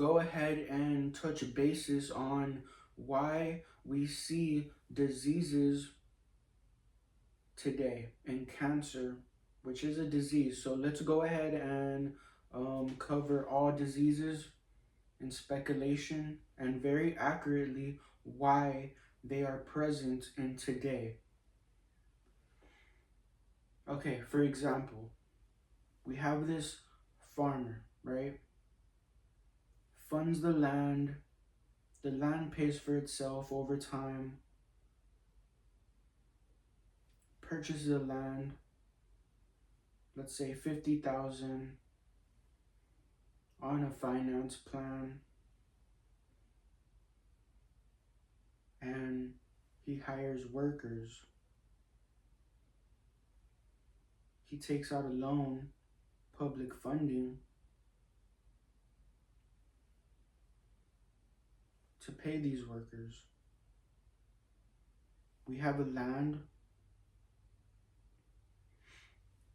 go ahead and touch basis on why we see diseases today and cancer, which is a disease. So let's go ahead and cover all diseases and speculation and very accurately why they are present in today. Okay, for example, we have this farmer, right? Funds the land pays for itself over time, purchases the land, let's say 50,000 on a finance plan, and he hires workers. He takes out a loan, public funding, to pay these workers. We have a land,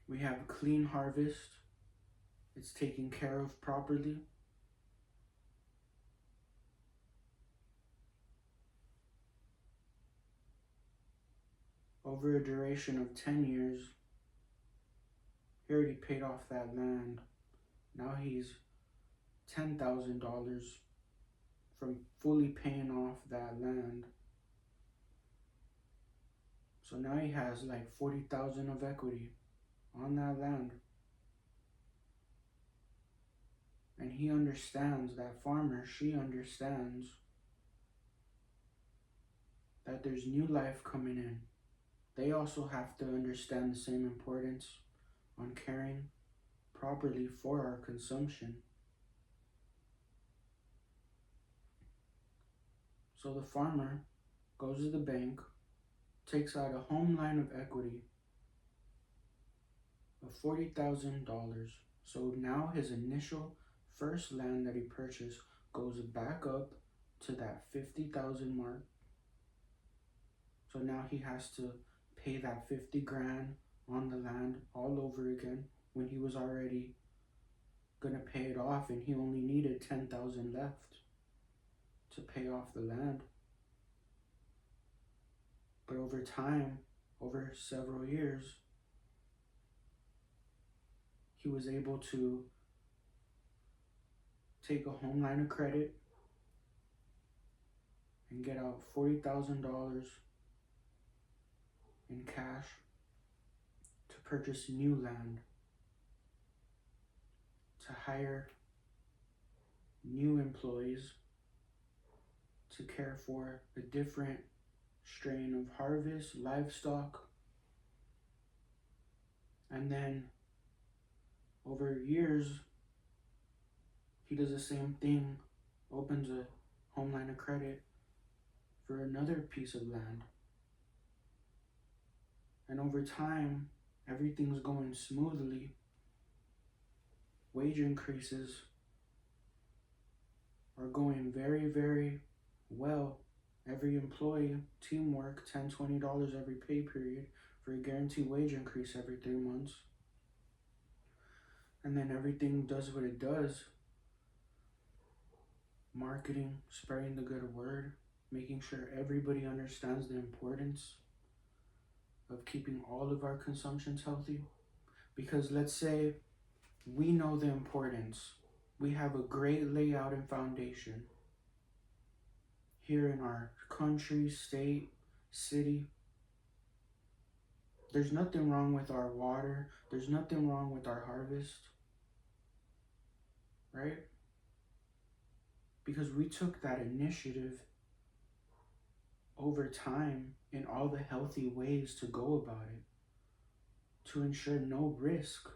we have clean harvest, it's taken care of properly. Over a duration of 10 years, he already paid off that land. Now he's $10,000 from fully paying off that land. So now he has like 40,000 of equity on that land. And he understands, that farmer, she understands that there's new life coming in. They also have to understand the same importance on caring properly for our consumption. So the farmer goes to the bank, takes out a home line of equity of $40,000. So now his initial first land that he purchased goes back up to that 50,000 mark. So now he has to pay that 50 grand on the land all over again when he was already gonna pay it off and he only needed 10,000 left to pay off the land. But over time, over several years, he was able to take a home line of credit and get out $40,000 in cash to purchase new land, to hire new employees to care for a different strain of harvest, livestock. And then over years, he does the same thing, opens a home line of credit for another piece of land. And over time, everything's going smoothly. Wage increases are going very, very well. Every employee, teamwork, $10, $20 every pay period for a guaranteed wage increase every 3 months. And then everything does what it does. Marketing, spreading the good word, making sure everybody understands the importance of keeping all of our consumptions healthy. Because let's say we know the importance. We have a great layout and foundation here in our country, state, city. There's nothing wrong with our water. There's nothing wrong with our harvest, right? Because we took that initiative over time in all the healthy ways to go about it, to ensure no risk,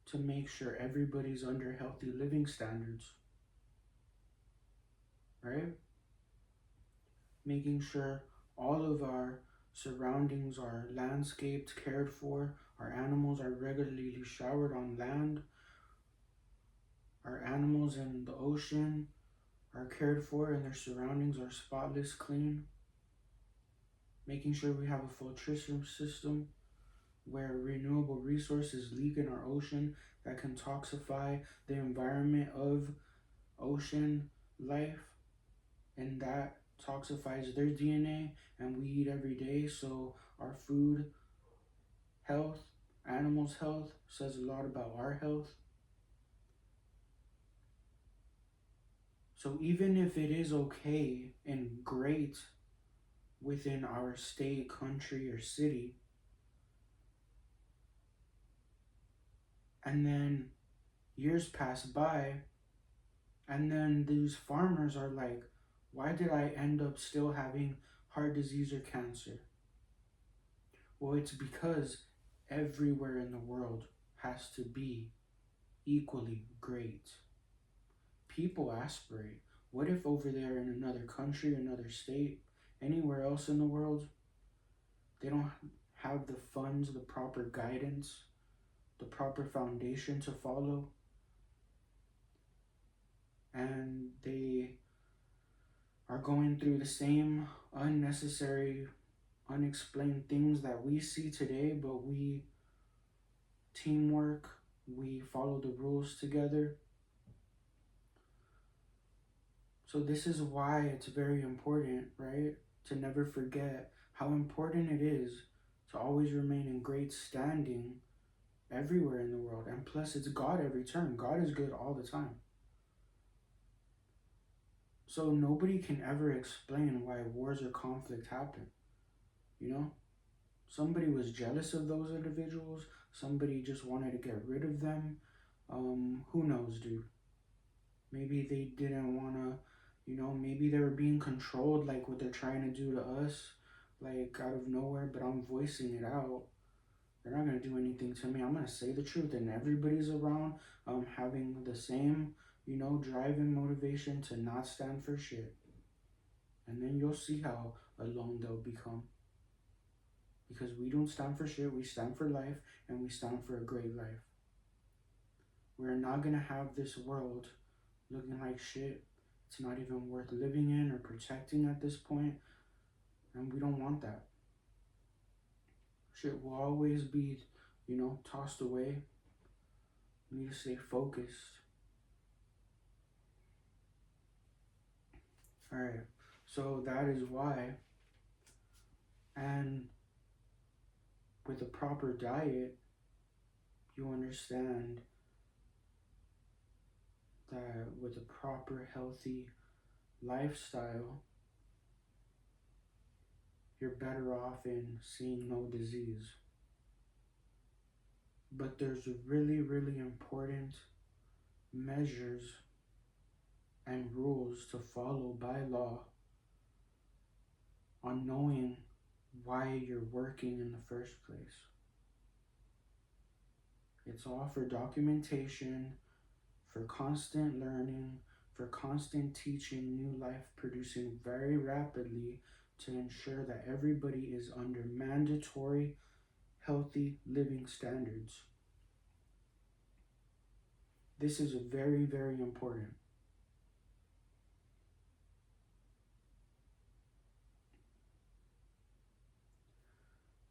to make sure everybody's under healthy living standards, right? Making sure all of our surroundings are landscaped, cared for, our animals are regularly showered on land, our animals in the ocean are cared for and their surroundings are spotless, clean. Making sure we have a filtration system where renewable resources leak in our ocean that can toxify the environment of ocean life, and that toxifies their DNA, and we eat every day. So our food health, animals' health, says a lot about our health. So even if it is okay and great within our state, country, or city, and then years pass by, and then these farmers are like, why did I end up still having heart disease or cancer? Well, it's because everywhere in the world has to be equally great. People aspirate. What if over there in another country, another state, anywhere else in the world, they don't have the funds, the proper guidance, the proper foundation to follow, and they are going through the same unnecessary, unexplained things that we see today, but we teamwork, we follow the rules together. So this is why it's very important, right? To never forget how important it is to always remain in great standing everywhere in the world. And plus, it's God every turn. God is good all the time. So nobody can ever explain why wars or conflict happen. You know? Somebody was jealous of those individuals. Somebody just wanted to get rid of them. Who knows, dude? Maybe they didn't want to, maybe they were being controlled like what they're trying to do to us, like out of nowhere, but I'm voicing it out. They're not going to do anything to me. I'm going to say the truth, and everybody's around having the same, drive and motivation to not stand for shit. And then you'll see how alone they'll become. Because we don't stand for shit, we stand for life, and we stand for a great life. We're not going to have this world looking like shit. It's not even worth living in or protecting at this point, and we don't want that. Shit will always be, tossed away. We need to stay focused. Alright, so that is why, and with a proper diet, you understand that with a proper healthy lifestyle, you're better off in seeing no disease. But there's really, really important measures and rules to follow by law on knowing why you're working in the first place. It's all for documentation, for constant learning, for constant teaching, new life producing very rapidly to ensure that everybody is under mandatory healthy living standards. This is very, very important.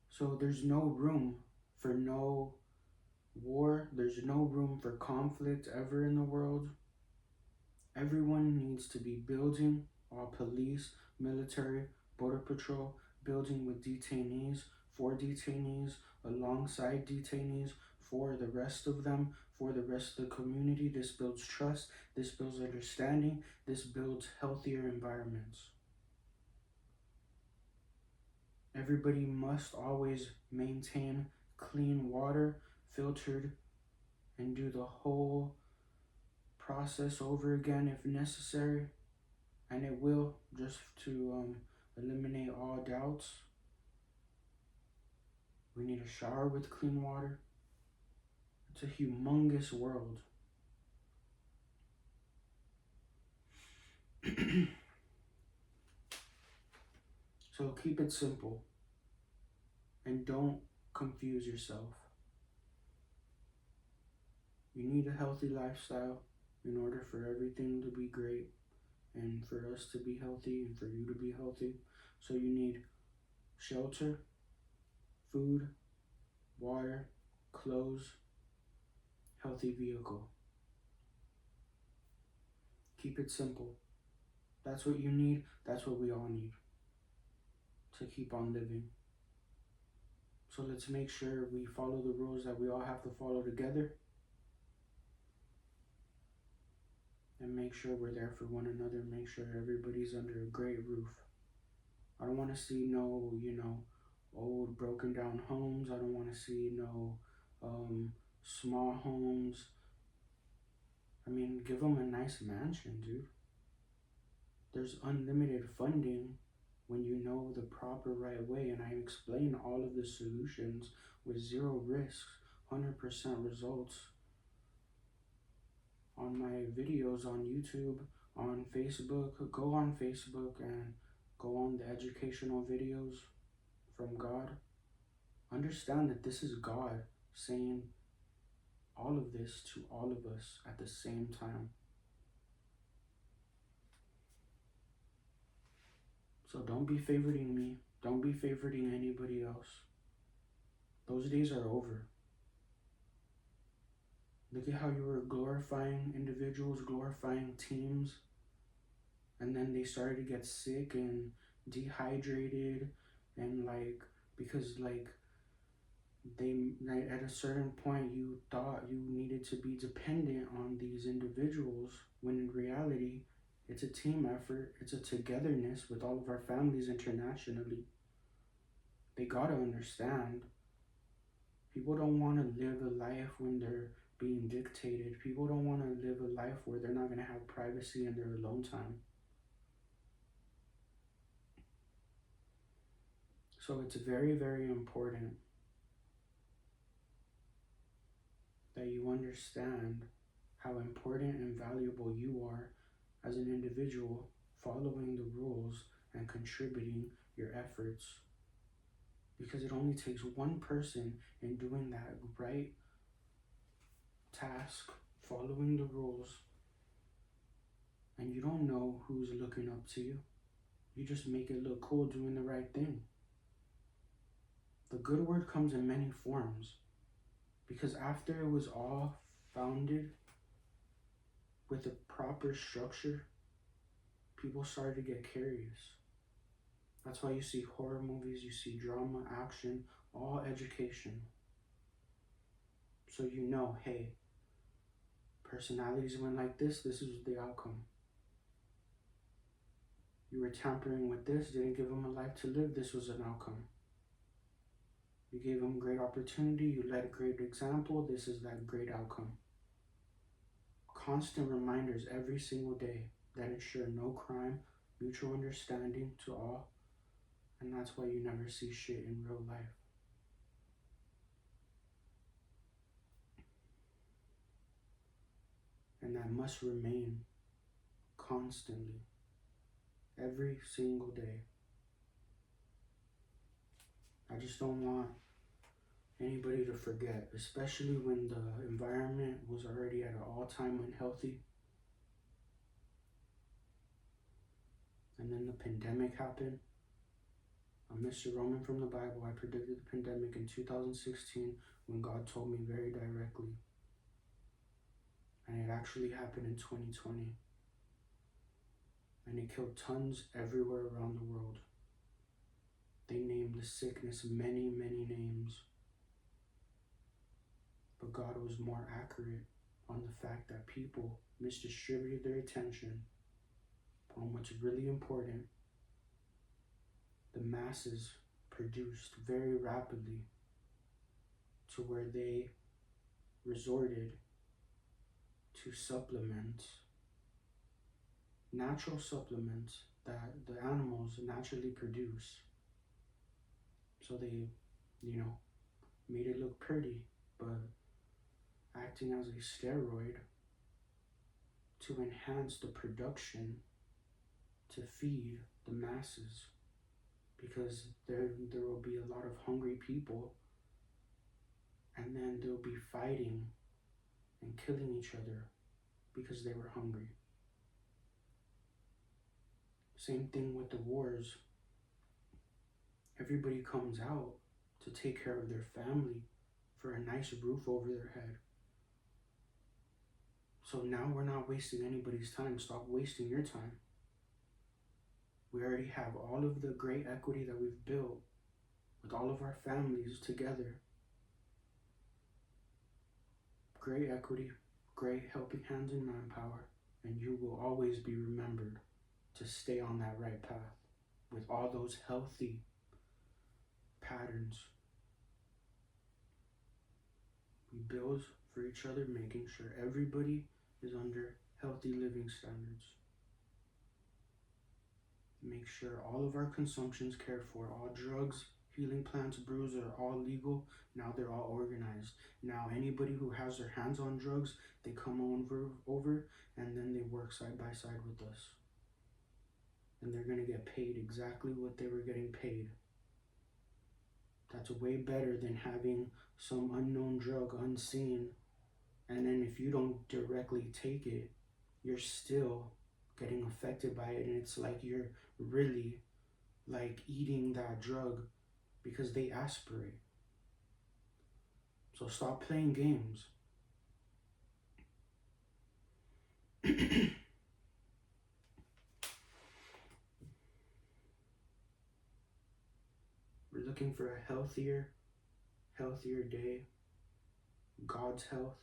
So there's no room for no war. There's no room for conflict ever in the world. Everyone needs to be building, all police, military, border patrol, building with detainees, for detainees, alongside detainees, for the rest of them, for the rest of the community. This builds trust, this builds understanding, this builds healthier environments. Everybody must always maintain clean water, filtered, and do the whole process over again if necessary. And it will, just to eliminate all doubts. We need a shower with clean water. It's a humongous world. So keep it simple and don't confuse yourself. You need a healthy lifestyle in order for everything to be great and for us to be healthy and for you to be healthy. So you need shelter, food, water, clothes, healthy vehicle. Keep it simple. That's what you need. That's what we all need to keep on living. So let's make sure we follow the rules that we all have to follow together. And make sure we're there for one another. Make sure everybody's under a great roof. I don't want to see no, old broken down homes. I don't want to see no small homes. I mean, give them a nice mansion, dude. There's unlimited funding when you know the proper right way, and I explain all of the solutions with zero risks, 100% results on my videos on YouTube, on Facebook. Go on Facebook and go on the educational videos from God. Understand that this is God saying all of this to all of us at the same time. So don't be favoriting me. Don't be favoriting anybody else. Those days are over. Look at how you were glorifying individuals, glorifying teams, and then they started to get sick and dehydrated, and because at a certain point you thought you needed to be dependent on these individuals, when in reality it's a team effort. It's a togetherness with all of our families internationally. They gotta understand. People don't want to live a life when they're being dictated. People don't want to live a life where they're not going to have privacy and their alone time. So it's very, very important that you understand how important and valuable you are as an individual, following the rules and contributing your efforts. Because it only takes one person in doing that right task, following the rules, and you don't know who's looking up to you. You just make it look cool doing the right thing. The good word comes in many forms, because after it was all founded with a proper structure, people started to get curious. That's why you see horror movies, you see drama, action, all education. So you know, hey, personalities went like this is the outcome. You were tampering with this, didn't give them a life to live, this was an outcome. You gave them great opportunity, you led a great example, this is that great outcome. Constant reminders every single day that ensure no crime, mutual understanding to all, and that's why you never see shit in real life. And that must remain constantly, every single day. I just don't want anybody to forget, especially when the environment was already at an all-time unhealthy. And then the pandemic happened. I'm Mr. Roman from the Bible. I predicted the pandemic in 2016 when God told me very directly. And it actually happened in 2020. And it killed tons everywhere around the world. They named the sickness many, many names. But God was more accurate on the fact that people misdistributed their attention on what's really important. The masses produced very rapidly to where they resorted to supplements, natural supplements that the animals naturally produce. So they, made it look pretty, but acting as a steroid to enhance the production to feed the masses, because there will be a lot of hungry people, and then they'll be fighting and killing each other because they were hungry. Same thing with the wars. Everybody comes out to take care of their family for a nice roof over their head. So now we're not wasting anybody's time. Stop wasting your time. We already have all of the great equity that we've built with all of our families together. Great equity, great helping hands and manpower, and you will always be remembered to stay on that right path with all those healthy patterns. We build for each other, making sure everybody is under healthy living standards. Make sure all of our consumption's cared for. All drugs, healing plants, brews are all legal. Now they're all organized. Now anybody who has their hands on drugs, they come over and then they work side by side with us. And they're going to get paid exactly what they were getting paid. That's way better than having some unknown drug unseen. And then if you don't directly take it, you're still getting affected by it. And it's like you're really like eating that drug because they aspirate. So stop playing games. We're looking for a healthier day. God's health,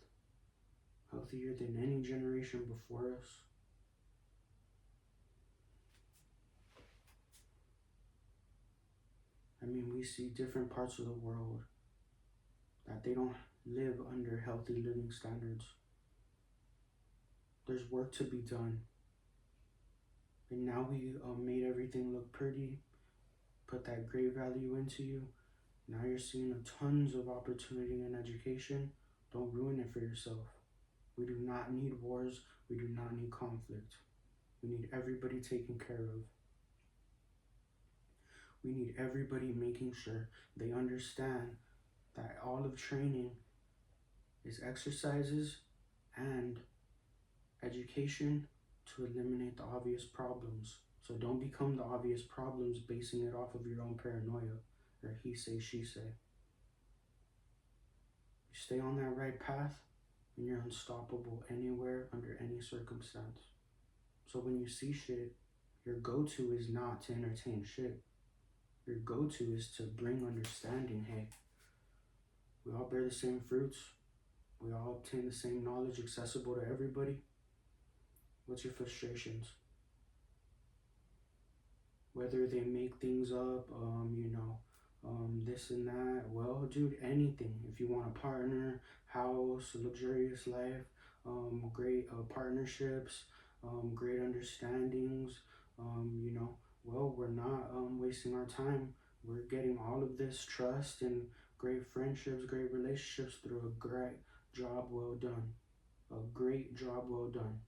healthier than any generation before us. I mean, we see different parts of the world that they don't live under healthy living standards. There's work to be done. And now we made everything look pretty, put that great value into you. Now you're seeing tons of opportunity in education. Don't ruin it for yourself. We do not need wars. We do not need conflict. We need everybody taken care of. We need everybody making sure they understand that all of training is exercises and education to eliminate the obvious problems. So don't become the obvious problems basing it off of your own paranoia or he say, she say. You stay on that right path and you're unstoppable anywhere under any circumstance. So when you see shit, your go-to is not to entertain shit. Your go-to is to bring understanding. Hey, we all bear the same fruits. We all obtain the same knowledge accessible to everybody. What's your frustrations? Whether they make things up, this and that. Well, dude, anything. If you want a partner, house, a luxurious life, great partnerships, great understandings, well, we're not wasting our time. We're getting all of this trust and great friendships, great relationships through a great job well done. A great job well done.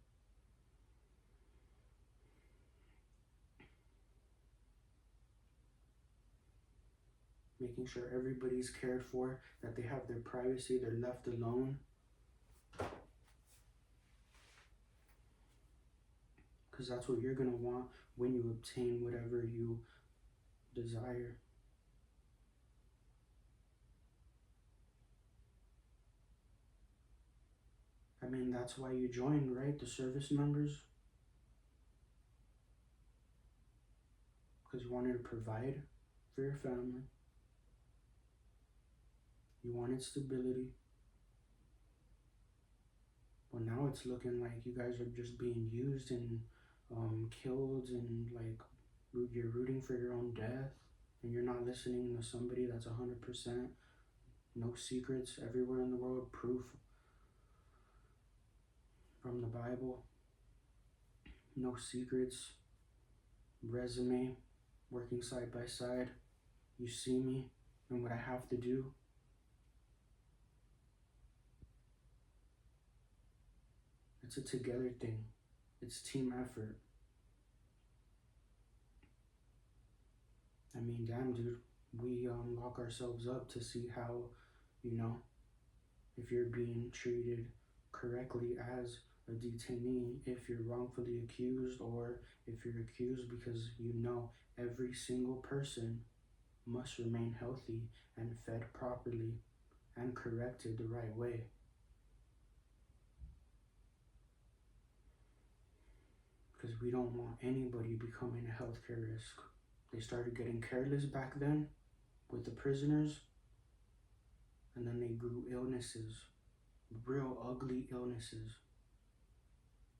Making sure everybody's cared for, that they have their privacy, they're left alone. Because that's what you're going to want when you obtain whatever you desire. I mean, that's why you joined, right? The service members. Because you wanted to provide for your family. You wanted stability. Well, now it's looking like you guys are just being used and killed, and like you're rooting for your own death, and you're not listening to somebody that's 100%. No secrets everywhere in the world. Proof from the Bible. No secrets. Resume. Working side by side. You see me and what I have to do. It's a together thing. It's team effort. I mean, damn, dude. We lock ourselves up to see how, if you're being treated correctly as a detainee, if you're wrongfully accused, or if you're accused because every single person must remain healthy and fed properly and corrected the right way. because we don't want anybody becoming a healthcare risk. They started getting careless back then with the prisoners, and then they grew illnesses, real ugly illnesses.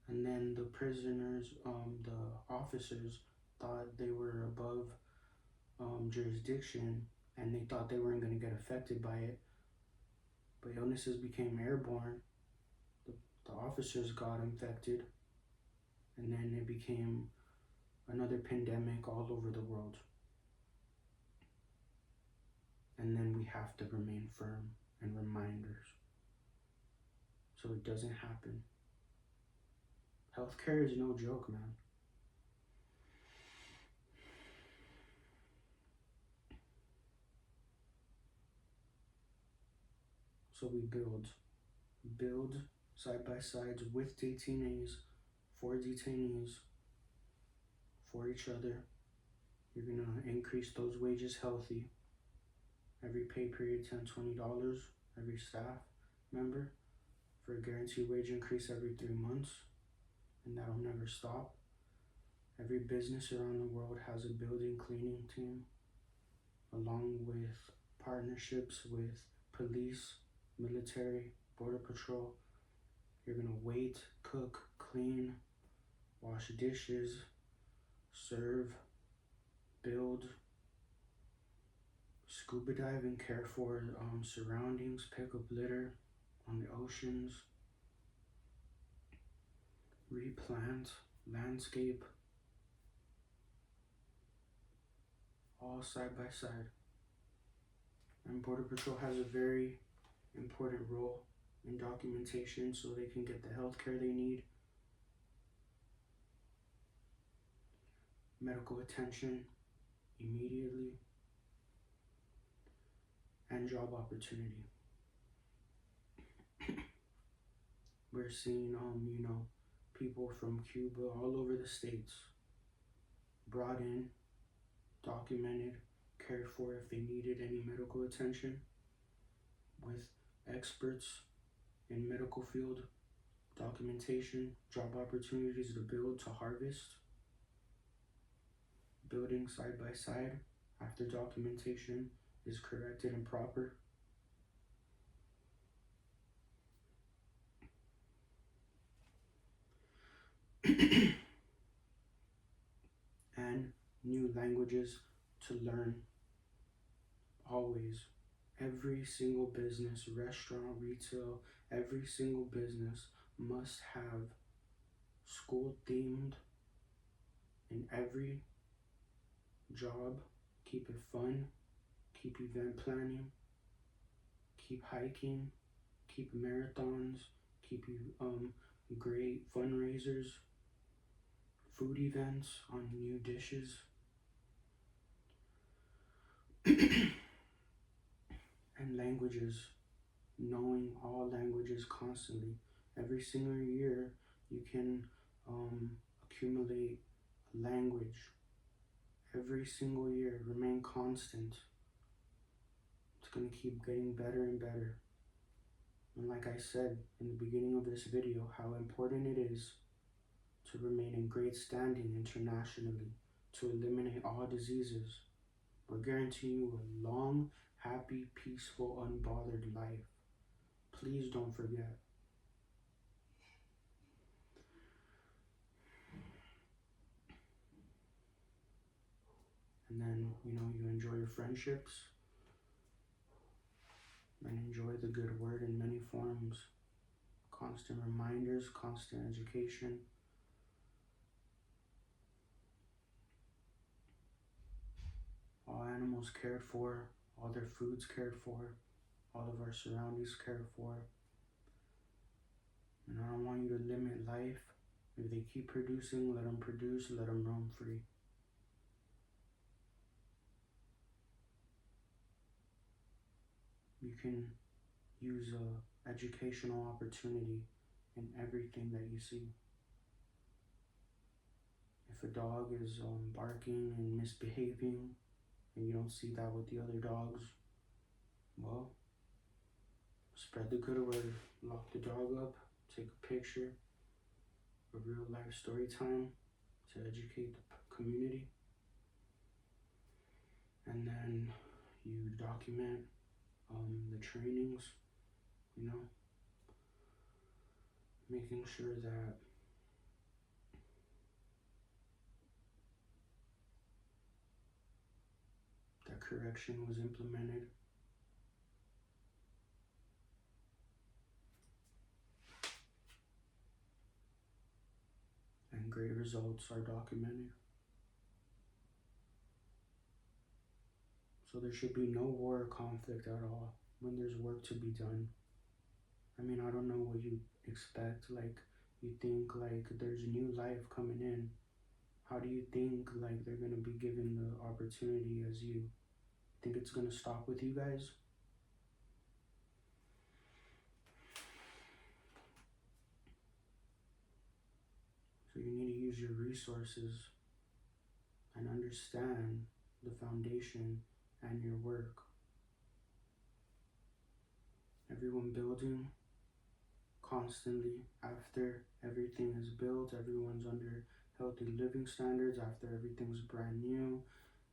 And then the prisoners, the officers thought they were above jurisdiction, and they thought they weren't going to get affected by it. But illnesses became airborne. The officers got infected, and then it became another pandemic all over the world. And then we have to remain firm and reminders so it doesn't happen. Healthcare is no joke, man. So we build side by sides with detainees, for detainees, for each other. You're gonna increase those wages healthy. Every pay period, $10, $20, every staff member for a guaranteed wage increase every 3 months, and that'll never stop. Every business around the world has a building cleaning team, along with partnerships with police, military, border patrol. You're gonna wait, cook, clean, wash dishes, serve, build, scuba dive and care for surroundings, pick up litter on the oceans, replant, landscape, all side by side. And Border Patrol has a very important role in documentation so they can get the health care they need, medical attention immediately, and job opportunity. We're seeing, people from Cuba all over the states brought in, documented, cared for if they needed any medical attention, with experts in medical field, documentation, job opportunities to build, to harvest, building side by side after documentation is corrected and proper. And new languages to learn always. Every single business, restaurant, retail, every single business must have school themed in every job. Keep it fun, keep event planning, keep hiking, keep marathons, keep great fundraisers, food events on new dishes. And languages, knowing all languages constantly. Every single year you can accumulate language. Every single year, remain constant. It's going to keep getting better and better. And like I said in the beginning of this video, how important it is to remain in great standing internationally, to eliminate all diseases. We're guaranteeing you a long, happy, peaceful, unbothered life. Please don't forget. And then, you enjoy your friendships and enjoy the good word in many forms. Constant reminders, constant education. All animals cared for, all their foods cared for, all of our surroundings cared for. And I don't want you to limit life. If they keep producing, let them produce, let them roam free. You can use a educational opportunity in everything that you see. If a dog is barking and misbehaving, and you don't see that with the other dogs, well, spread the good word. Lock the dog up, take a picture, a real life story time, educate the community. And then you document the trainings, you know, making sure that correction was implemented. And great results are documented. So there should be no war or conflict at all when there's work to be done. I mean, I don't know what you expect. Like, you think like there's new life coming in. How do you think like they're gonna be given the opportunity as you? Think it's gonna stop with you guys? So you need to use your resources and understand the foundation and your work. Everyone building constantly after everything is built, everyone's under healthy living standards, after everything's brand new,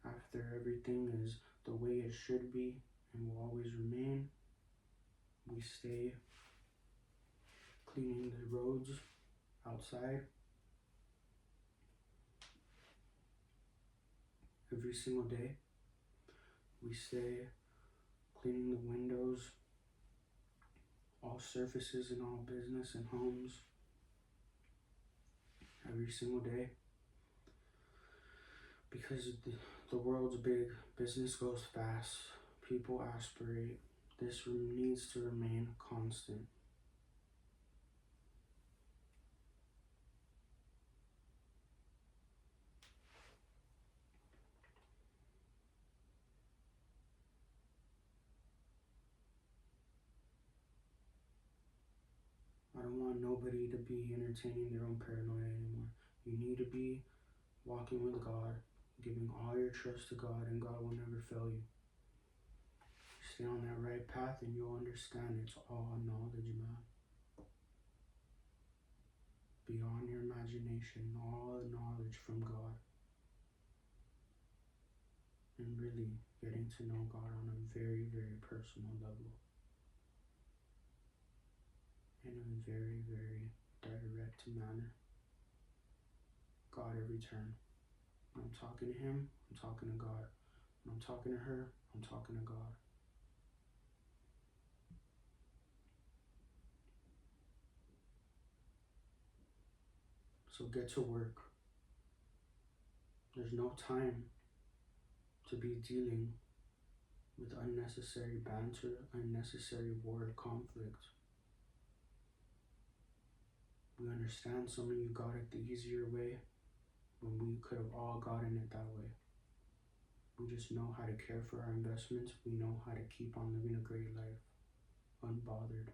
after everything is the way it should be and will always remain. We stay cleaning the roads outside every single day. We stay cleaning the windows, all surfaces in all business and homes every single day. Because the world's big, business goes fast, people aspirate. This needs to remain constant. I don't want nobody to be entertaining their own paranoia anymore. You need to be walking with God, giving all your trust to God, and God will never fail you. Stay on that right path and you'll understand it's all knowledge, man. Beyond your imagination, all knowledge from God. And really getting to know God on a very, very personal level. In a very, very direct manner. God every turn. When I'm talking to him, I'm talking to God. When I'm talking to her, I'm talking to God. So get to work. There's no time to be dealing with unnecessary banter, unnecessary war or conflict. We understand some of you got it the easier way when we could have all gotten it that way. We just know how to care for our investments. We know how to keep on living a great life, unbothered.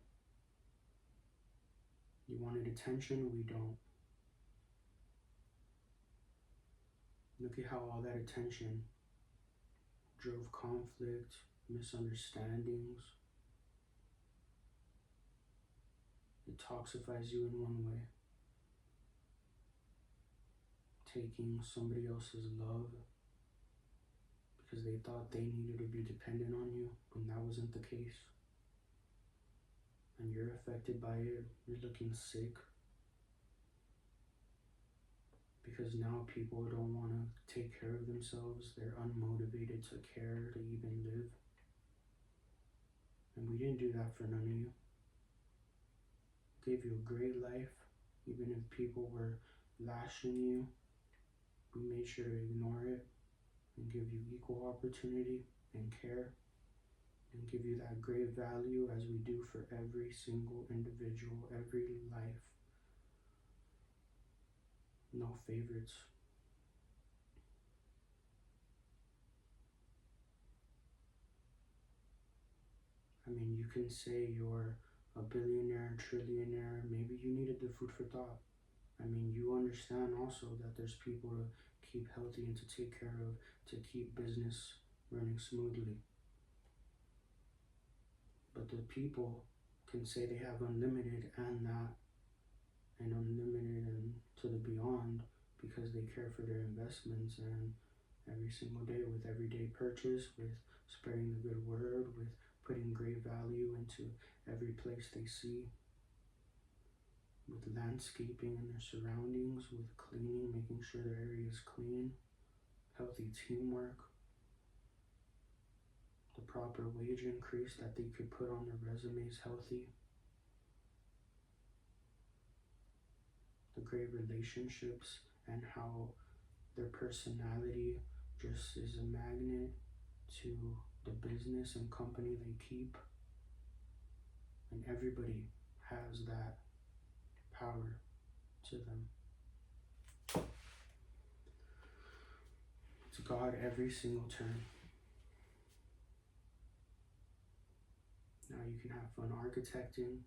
You wanted attention? We don't. Look at how all that attention drove conflict, misunderstandings. It toxifies you in one way. Taking somebody else's love because they thought they needed to be dependent on you when that wasn't the case. And you're affected by it. You're looking sick. Because now people don't want to take care of themselves. They're unmotivated to care, to even live. And we didn't do that for none of you. Gave you a great life. Even if people were lashing you, we made sure to ignore it and give you equal opportunity and care and give you that great value as we do for every single individual, every life. No favorites. I mean, you can say you're a billionaire, trillionaire, maybe you needed the food for thought. I mean, you understand also that there's people to keep healthy and to take care of, to keep business running smoothly. But the people can say they have unlimited and that, and unlimited and to the beyond, because they care for their investments, and every single day, with everyday purchase, with spreading the good word, with putting great value into every place they see, with landscaping in their surroundings, with cleaning, making sure their area is clean, healthy teamwork, the proper wage increase that they could put on their resumes healthy, the great relationships, and how their personality just is a magnet to the business and company they keep. And everybody has that power to them. It's God every single turn. Now you can have fun architecting.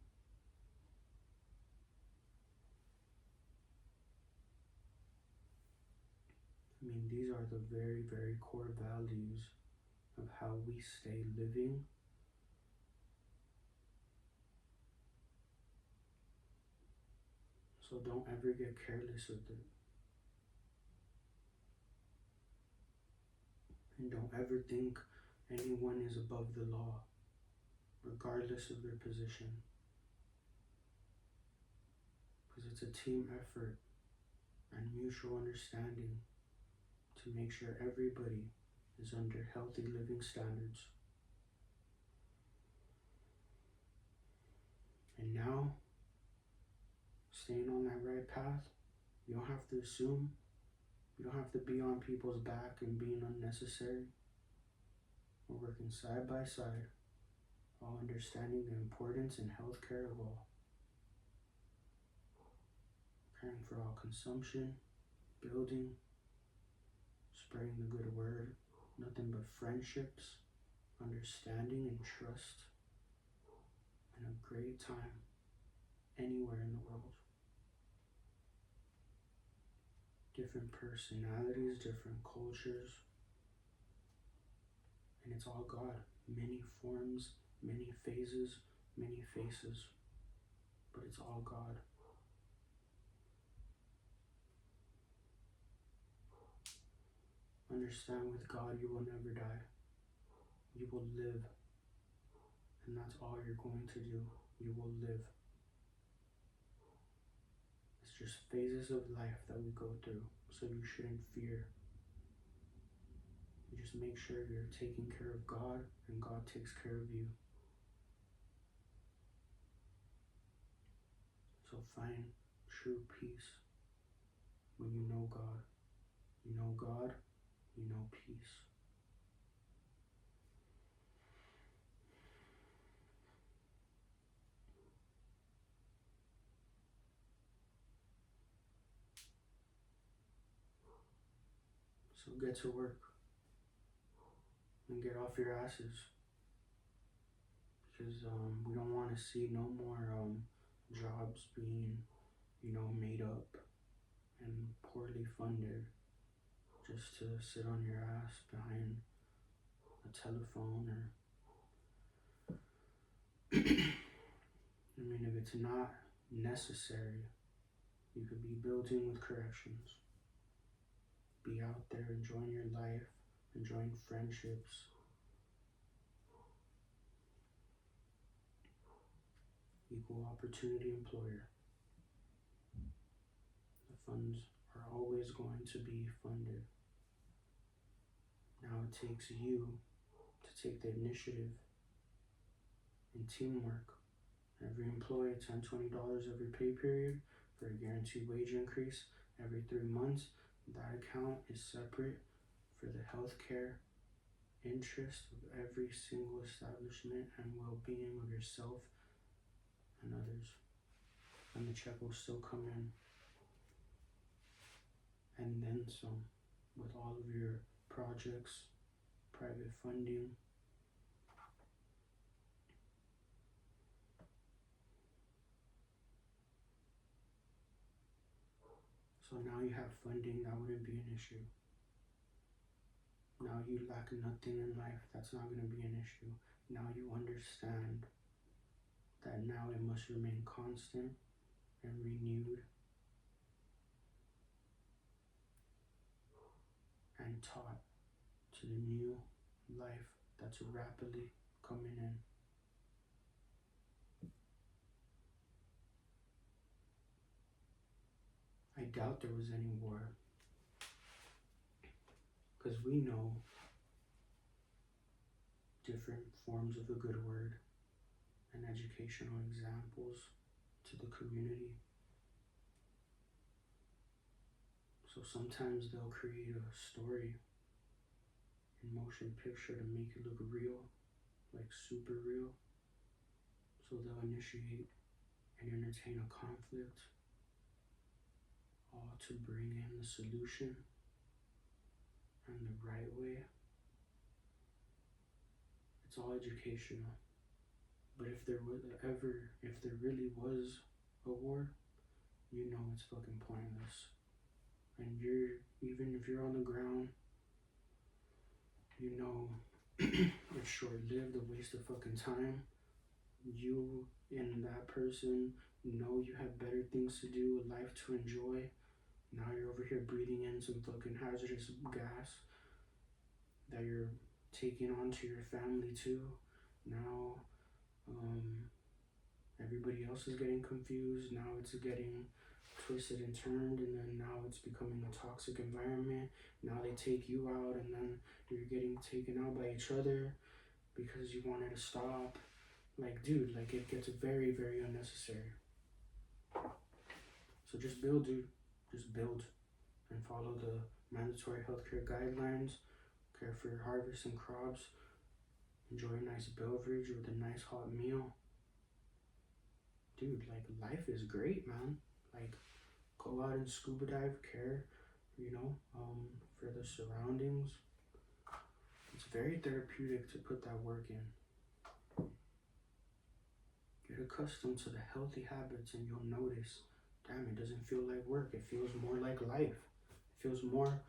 I mean, these are the very, very core values of how we stay living. So don't ever get careless with it. And don't ever think anyone is above the law, regardless of their position. Because it's a team effort and mutual understanding to make sure everybody is under healthy living standards. And now, staying on that right path, you don't have to assume, you don't have to be on people's back and being unnecessary. We're working side by side, while understanding the importance and healthcare of all. Caring for all consumption, building, spreading the good word, nothing but friendships, understanding and trust, and a great time anywhere in the world. Different personalities, different cultures, and it's all God. Many forms, many phases, many faces, but it's all God. Understand, with God you will never die. You will live. And that's all you're going to do. You will live. It's just phases of life that we go through, so you shouldn't fear. You just make sure you're taking care of God, and God takes care of you. So find true peace when you know God. You know God, you know peace. So get to work and get off your asses, because we don't want to see no more jobs being, made up and poorly funded just to sit on your ass behind a telephone or I mean, if it's not necessary, you could be building with corrections. Be out there enjoying your life, enjoying friendships. Equal opportunity employer. The funds are always going to be funded. Now it takes you to take the initiative and teamwork. Every employee, $10, $20 every pay period for a guaranteed wage increase every 3 months. That account is separate for the healthcare interest of every single establishment and well-being of yourself and others. And the check will still come in. And then some, with all of your projects, private funding. So now you have funding, that wouldn't be an issue. Now you lack nothing in life, that's not going to be an issue. Now you understand that now it must remain constant and renewed. and taught to the new life that's rapidly coming in. I doubt there was any war, because we know different forms of the good word and educational examples to the community. So sometimes they'll create a story in motion picture to make it look real, like super real. So they'll initiate and entertain a conflict, all to bring in the solution and the right way. It's all educational. But if there really was a war, you know it's fucking pointless. And even if you're on the ground, you know it's short-lived, a waste of fucking time. You and that person know you have better things to do, a life to enjoy. Now you're over here breathing in some fucking hazardous gas that you're taking onto your family too. Now everybody else is getting confused. Now it's getting twisted and turned, and then now it's becoming a toxic environment. Now they take you out, and then you're getting taken out by each other because you wanted to stop. Like, dude, like, it gets very, very unnecessary. So just build, dude. Just build and follow the mandatory healthcare guidelines. Care for your harvest and crops. Enjoy a nice beverage with a nice hot meal. Dude, like, life is great, man. Like, go out and scuba dive, care, for the surroundings. It's very therapeutic to put that work in. Get accustomed to the healthy habits and you'll notice, damn, it doesn't feel like work. It feels more like life. It feels more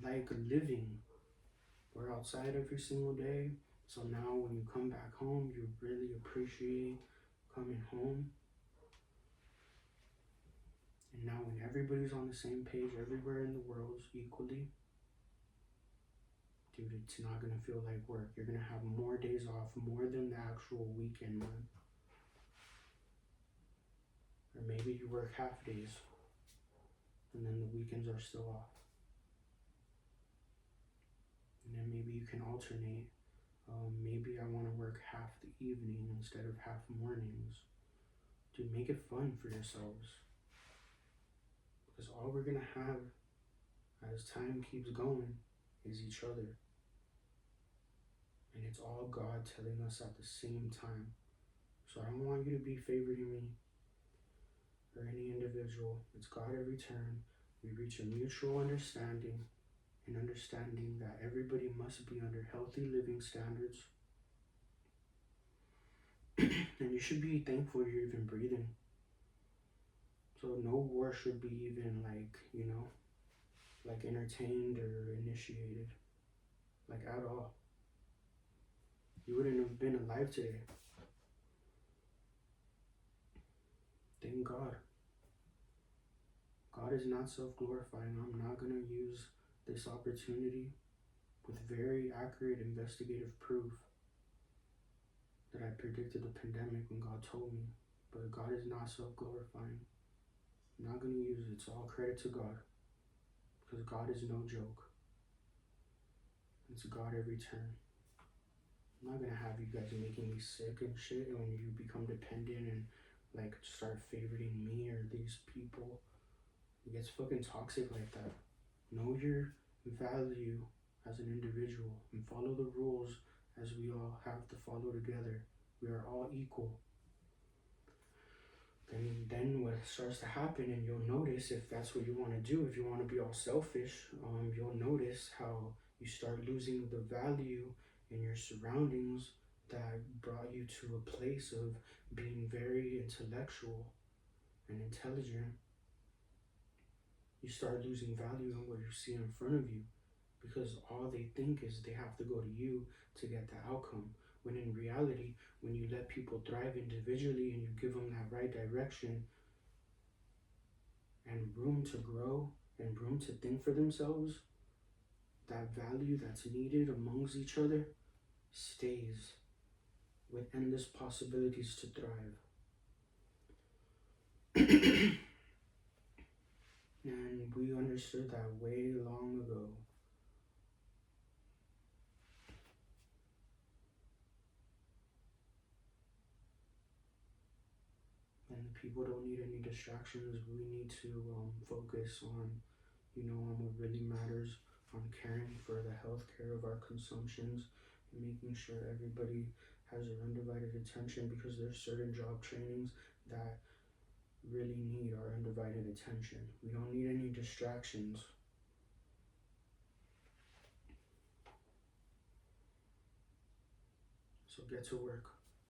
like living. We're outside every single day. So now when you come back home, you really appreciate coming home. And now when everybody's on the same page everywhere in the world equally, dude, it's not going to feel like work. You're going to have more days off, more than the actual weekend, man. Or maybe you work half days, and then the weekends are still off. And then maybe you can alternate. Maybe I want to work half the evening instead of half mornings. Dude, make it fun for yourselves. Because all we're going to have as time keeps going is each other. And it's all God telling us at the same time. So I don't want you to be favoriting me or any individual. It's God every turn. We reach a mutual understanding, and understanding that everybody must be under healthy living standards. And you should be thankful you're even breathing. So no war should be even like entertained or initiated, like at all. You wouldn't have been alive today. Thank God. God is not self-glorifying. I'm not going to use this opportunity with very accurate investigative proof that I predicted the pandemic when God told me. But God is not self-glorifying. I'm not going to use it. It's all credit to God. Because God is no joke. It's God every turn. I'm not going to have you guys making me sick and shit when you become dependent and start favoriting me or these people. It gets fucking toxic like that. Know your value as an individual and follow the rules as we all have to follow together. We are all equal. And then what starts to happen, and you'll notice if that's what you want to do, if you want to be all selfish, you'll notice how you start losing the value in your surroundings that brought you to a place of being very intellectual and intelligent. You start losing value in what you see in front of you because all they think is they have to go to you to get the outcome. When in reality, when you let people thrive individually and you give them that right direction and room to grow and room to think for themselves, that value that's needed amongst each other stays with endless possibilities to thrive. And we understood that way long ago. And people don't need any distractions. We need to focus on, on what really matters, on caring for the health care of our consumptions, and making sure everybody has their undivided attention, because there's certain job trainings that really need our undivided attention. We don't need any distractions. So get to work.